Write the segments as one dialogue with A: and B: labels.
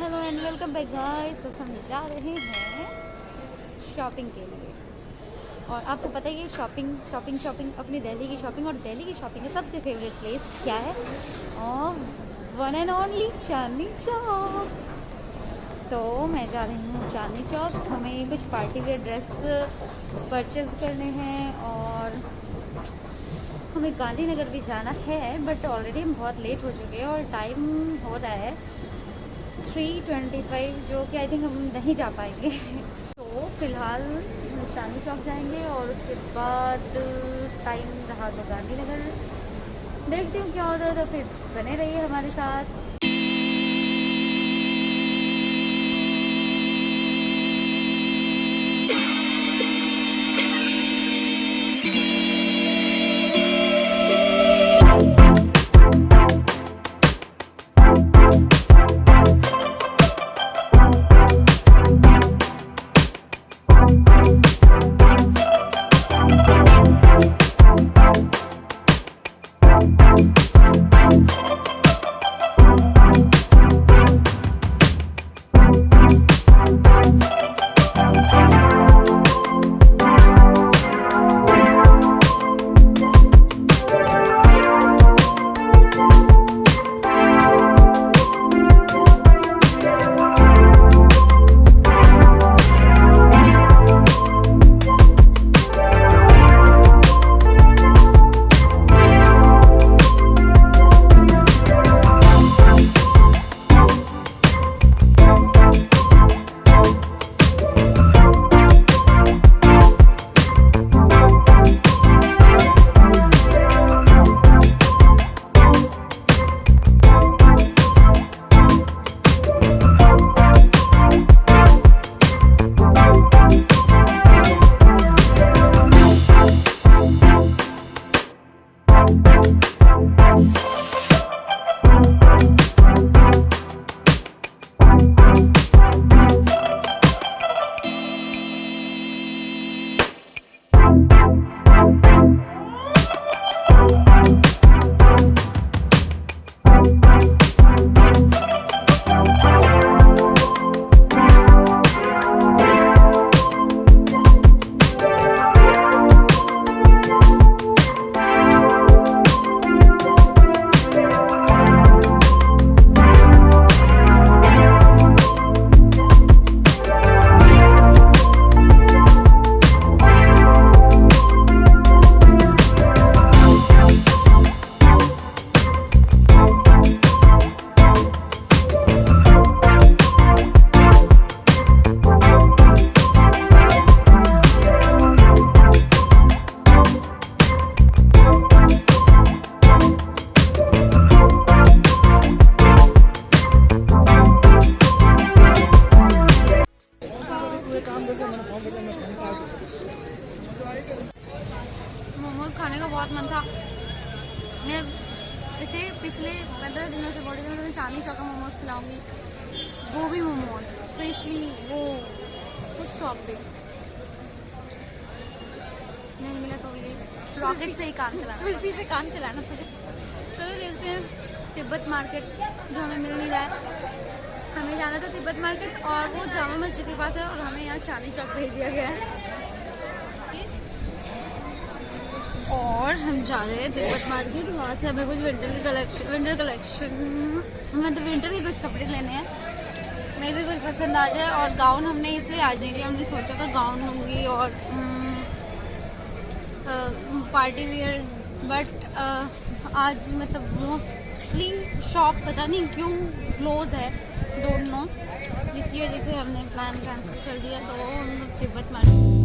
A: Hello and welcome back guys. तो हम जा रहे हैं शॉपिंग के लिए। और आपको पता ही है शॉपिंग अपनी दिल्ली की शॉपिंग, और दिल्ली की शॉपिंग का सबसे फेवरेट प्लेस क्या है? और one and only Chandni Chowk. तो मैं जा रही हूँ चांदनी चौक। हमें कुछ पार्टी वेयर ड्रेस परचेज़ करने हैं और हमें गांधीनगर भी जाना है, बट ऑलरेडी हम बहुत लेट हो चुके हैं और टाइम हो रहा है 3:25, जो कि आई थिंक हम नहीं जा पाएंगे। तो फिलहाल हम चांदनी चौक जाएंगे और उसके बाद टाइम रहा तो गांधीनगर। देखती हूँ क्या होता है, तो फिर बने रहिए हमारे साथ। मोमोज खाने का बहुत मन था। मैं इसे पिछले 15 दिनों से बोल रही थी, मैं तुम्हें चांदनी चौक का मोमोज खिलाऊंगी, गोभी मोमोज स्पेशली, वो उस शॉप पे नहीं मिला तो ये रॉकेट से ही काम चलाना, कुल्फी से काम चलाना पड़े। चलो देखते हैं तिब्बत मार्केट, जो हमें मिल नहीं रहा है। हमें जाना था तिब्बत मार्केट और वो जामा मस्जिद के पास है, और हमें यहाँ चांदनी चौक भेज दिया गया है। और हम जा रहे हैं तिब्बत मार्केट, वहाँ से हमें कुछ विंटर कलेक्शन मतलब विंटर के कुछ कपड़े लेने हैं। मैं भी कुछ पसंद आ जाए। और गाउन हमने इसलिए आज नहीं लिया, हमने सोचा था गाउन लूँगी और पार्टी वेयर, बट आज मतलब मोस्टली शॉप पता नहीं क्यों क्लोज है, डोंट नो, जिसकी वजह से हमने प्लान कैंसिल कर दिया। तो हम तिब्बत मार्केट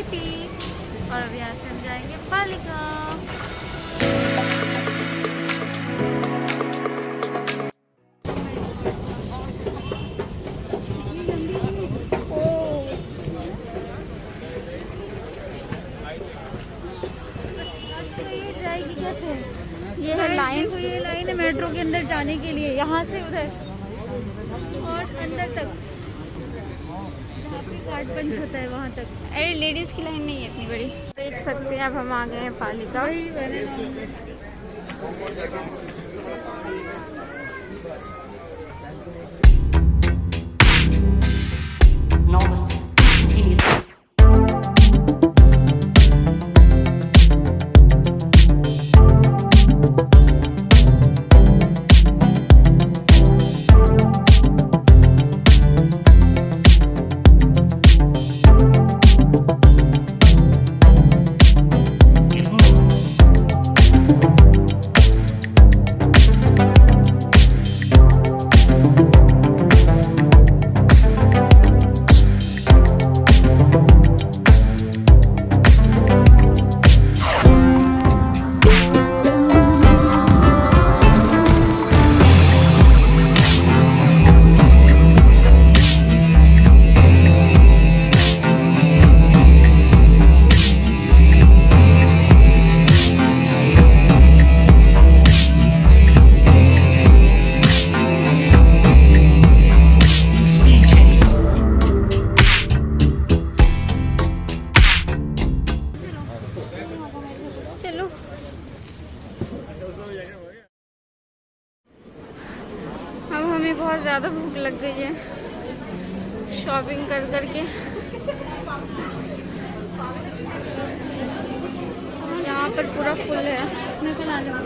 A: सिटी। और अब यहाँ से हम जाएंगे पालिका। ये है लाइन, ये लाइन है मेट्रो के अंदर जाने के लिए, यहाँ से उधर और अंदर तक, जहाँ पे कार्ड बंद होता है वहाँ तक। अरे लेडीज की लाइन नहीं है इतनी बड़ी। देख सकते हैं अब हम आ गए हैं पालिका। अब हमें बहुत ज़्यादा भूख लग गई है शॉपिंग कर करके। यहाँ पर पूरा फुल है। मैं कल आ जाऊँ,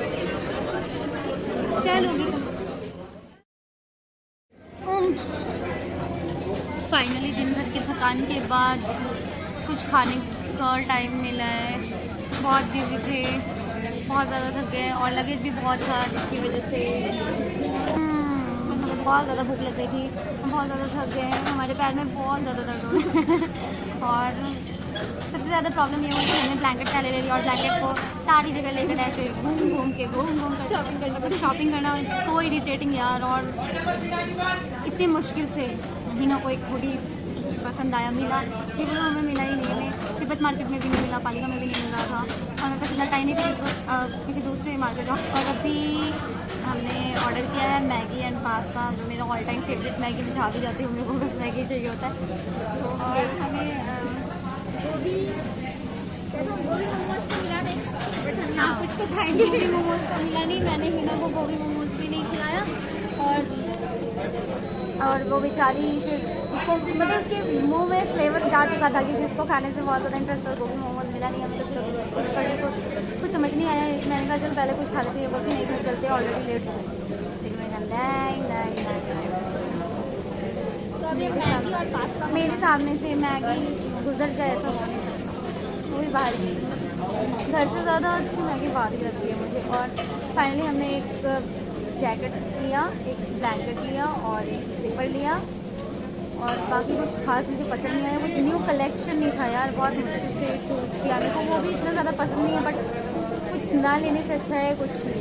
A: क्या लोगी तुम? फाइनली दिन भर की थकान के बाद कुछ खाने का टाइम मिला है। बहुत बिजी थे, बहुत ज़्यादा थक गए और लगेज भी बहुत था जिसकी वजह से बहुत ज़्यादा भूख लग गई थी। हम बहुत ज़्यादा थक गए हैं, हमारे पैर में बहुत ज़्यादा दर्द हो रहा है। और सबसे ज़्यादा प्रॉब्लम ये हुई कि हमने ब्लैंकेट पहले ले लिया और ब्लैंकेट को सारी जगह लेकर ऐसे घूम घूम कर शॉपिंग करना, मतलब शॉपिंग करना सो इरिटेटिंग यार। और इतनी मुश्किल से हिना को एक हुडी पसंद आया, मिला कि बोलो हमें मिला ही नहीं। हमें तिब्बत मार्केट में भी नहीं मिला, पालिका में भी नहीं मिल रहा था और मेरे पास इतना टाइम नहीं था किसी दूसरे मार्केट जाऊँ। और अभी हमने ऑर्डर किया है मैगी एंड पास्ता, जो मेरा ऑल टाइम फेवरेट। मैगी में जहाँ भी जाती हूँ मेरे को बस मैगी चाहिए होता है। और हमें गोभी मोमोज तो मिला नहीं, बट हम यहाँ कुछ तो खाएंगे। गोभी मोमोज तो मिला नहीं, मैंने हिना को गोभी मोमोज भी नहीं खिलाया। और वो बेचारी फिर उसको मतलब उसके मुंह में फ्लेवर जा चुका था क्योंकि उसको खाने से बहुत ज़्यादा इंटरेस्ट था। गोभी मोमोज मिला नहीं हमें, तो फिर कुछ करने को कुछ समझ नहीं आया। मैंने कहा चल पहले कुछ खा लेते हैं, बोलते नहीं घर चलते ऑलरेडी लेट हो गए। लेकिन मैंने कहा मेरे सामने से मैगी गुजर जाए ऐसा हो नहीं सकता, वो भी बाहर की। घर से ज़्यादा अच्छी मैगी बाहर ही लगती है मुझे। और फाइनली हमने एक जैकेट लिया, एक ब्लैंकेट लिया और एक स्लीपर लिया। और बाकी कुछ खास मुझे पसंद नहीं आया, कुछ न्यू कलेक्शन नहीं था यार, बहुत मुश्किल से चूज़ किया। मेरे को वो भी इतना ज़्यादा पसंद नहीं है, बट कुछ ना लेने से अच्छा है कुछ ले,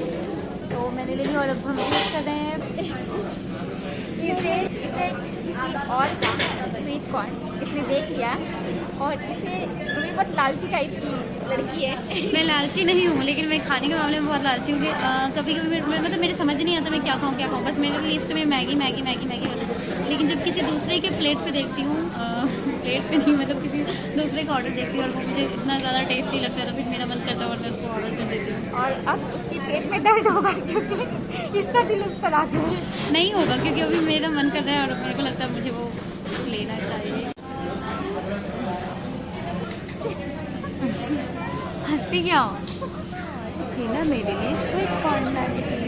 A: तो मैंने ले लिया। और अब हम यूज़ कर रहे हैं इसे किसी और का स्वीट कॉर्न इसने देख लिया और इसे भी बहुत लालची टाइप की लड़की है। मैं लालची नहीं हूँ, लेकिन मैं खाने के मामले में बहुत लालची हूँ। कभी कभी मतलब मेरे समझ नहीं आता मैं क्या खाऊँ। बस मेरे लिस्ट में मैगी मैगी मैगी मैगी होता है। लेकिन जब किसी दूसरे के प्लेट पे देखती हूँ, प्लेट पे नहीं मतलब किसी दूसरे का ऑर्डर देखती हूँ और वो मुझे इतना ज़्यादा टेस्टी लगता है, तो फिर मेरा मन करता है और मैं उसको ऑर्डर कर देती हूँ। और अब उसके पेट में दर्द होगा क्योंकि इसका दिल उस पर आ गया। नहीं होगा क्योंकि अभी मेरा मन कर रहा है और मेरे को लगता है मुझे वो लेना चाहिए। हंसती क्या हो? ना मेरे लिए स्वीट कॉर्न लाई थी।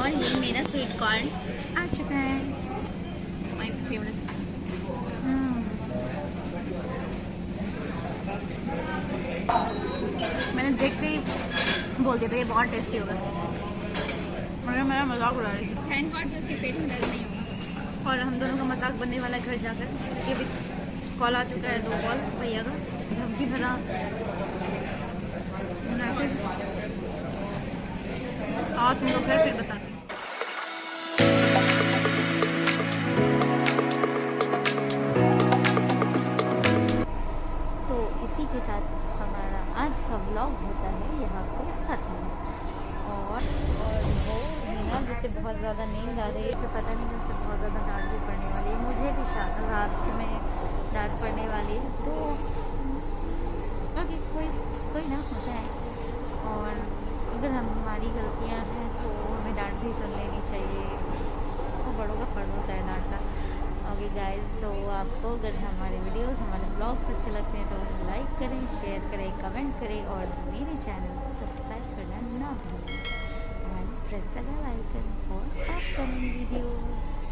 A: और ये मेरा स्वीट कॉर्न आ चुका है, माय फेवरेट। मैंने मैंने देखते ही बोल दिया था ये बहुत टेस्टी होगा। मगर मेरा मजाक उड़ा रही थी। थैंक गॉड कि उसके पेट में दर्द नहीं होगा। और हम दोनों का मजाक बनने वाला है घर जाकर। ये भी कॉल आ चुका है 2 कॉल भैया का, धमकी भरा। आओ तुम लोग फिर बताती हूँ। तो इसी के साथ हमारा आज का व्लॉग होता है यहाँ पे खत्म। और वो मीना जिससे बहुत ज़्यादा नींद आ रही है, इसे पता नहीं उससे बहुत ज़्यादा डांट भी पड़ने वाली है, मुझे भी रात में डांट पड़ने वाली है। तो ओके, कोई ना, होता है। और अगर हमारी गलतियाँ हैं तो हमें डांट भी सुन लेनी चाहिए, तो बड़ों का फर्ज होता है डांटना। ओके गाइस, तो आपको अगर हमारे वीडियोस, हमारे ब्लॉग्स अच्छे लगते हैं तो लाइक करें, शेयर करें, कमेंट करें और मेरे चैनल को सब्सक्राइब करना ना भूलें and press the bell icon for upcoming videos.